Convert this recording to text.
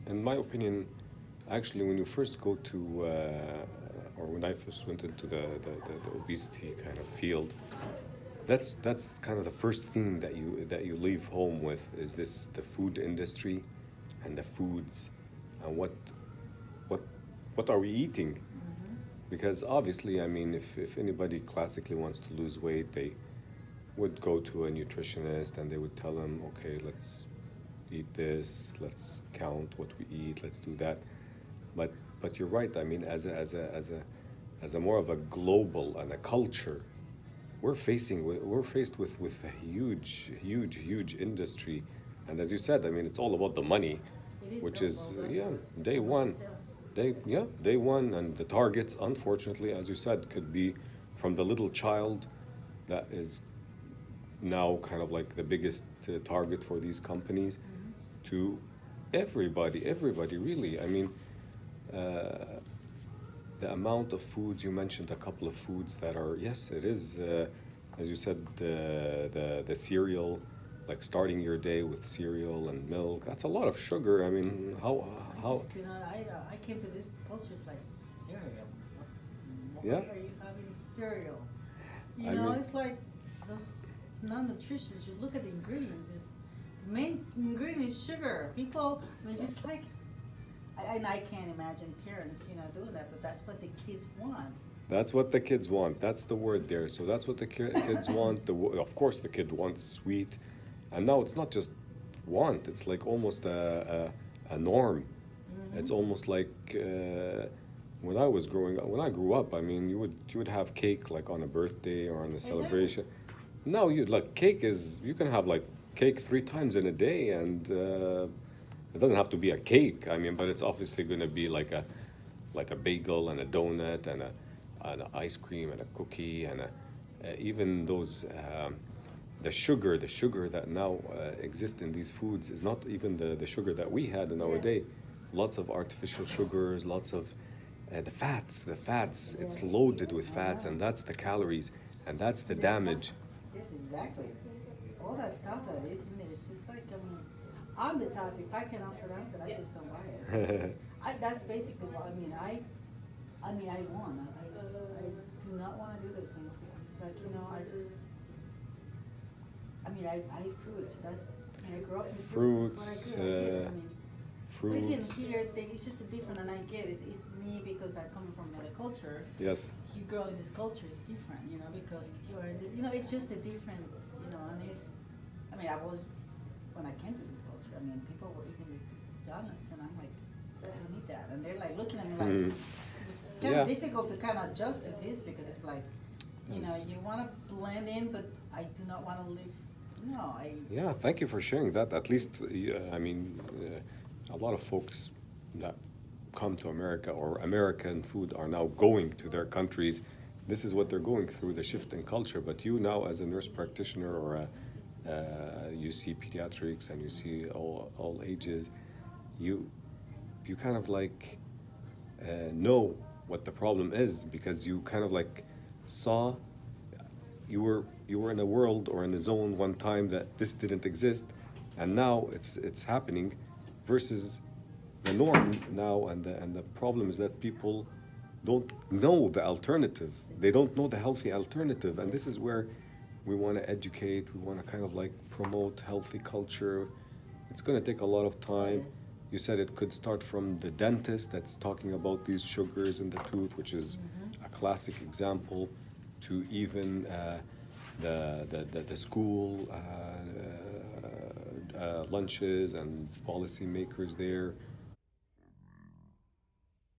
in my opinion, actually, when you first go to, or when I first went into the obesity kind of field, that's kind of the first thing that you leave home with is this the food industry, and the foods, and what what are we eating? Because obviously, I mean, if anybody classically wants to lose weight, they would go to a nutritionist and they would tell them, okay, let's eat this, let's count what we eat, let's do that. But but you're right. I mean, as a more of a global and a culture, we're faced with a huge industry, and as you said, I mean, it's all about the money, It is which global, is right? yeah, day How much they one. sell. Day one, and the targets, unfortunately, as you said, could be from the little child that is now kind of like the biggest target for these companies to everybody really. I mean, uh, the amount of foods you mentioned, a couple of foods that are, yes, it is, as you said, the cereal, like starting your day with cereal and milk. That's a lot of sugar. I mean, I how just cannot. I came to this culture. It's like cereal. Why yeah. are you having cereal? You I know, mean, it's like the, it's not nutritious. You look at the ingredients. It's, the main ingredient is sugar. People, I mean, just like, and I can't imagine parents, you know, doing that. But that's what the kids want. that's what the kids want. That's the word there. So that's what the kids want. Of course, the kid wants sweet, and now it's not just want. It's like almost a norm. It's almost like when I was growing up. When I grew up, I mean, you would have cake like on a birthday or on a Exactly. celebration. Now you like cake is you can have like cake 3 times in a day, and it doesn't have to be a cake. I mean, but it's obviously going to be like a bagel and a donut and an ice cream and a cookie and even those the sugar that now exists in these foods is not even the sugar that we had in our Yeah. day. Lots of artificial sugars, lots of the fats. It's Yes. loaded with I fats, and know. that's the calories, and that's the And this stuff, damage. yes, exactly. All that stuff that is in there, it's just like, I mean, on the top, if I cannot pronounce it, I just don't buy it. That's basically what, I mean, I want, I do not want to do those things because it's like, you know, I eat fruits, I mean, I grew up in fruit, that's Fruits, what I grew up with, I mean, but again, fruits. here, it's just a different, and I get it's me because I come from another culture. Yes. You grow in this culture is different, you know, because you're, you know, it's just a different, you know, and it's, I mean, I was, when I came to this culture, I mean, people were eating donuts, and I'm like, I don't need that, and they're like looking at me like, Mm. it's kind Yeah. of difficult to kind of adjust to this because it's like, you know, Yes. you want to blend in, but I do not want to live, no, Yeah, thank you for sharing that. At least, I mean, a lot of folks that come to America or American food are now going to their countries. This is what they're going through, the shift in culture. But you now, as a nurse practitioner or you see pediatrics and you see all ages, you you kind of like know what the problem is because you kind of like saw you were in a world or in a zone one time that this didn't exist, and now it's happening, versus the norm now, and the problem is that people don't know the alternative. They don't know the healthy alternative, and this is where we want to educate. We want to kind of like promote healthy culture. It's going to take a lot of time. yes. You said it could start from the dentist that's talking about these sugars in the tooth, which is a classic example, to even the school lunches and policymakers there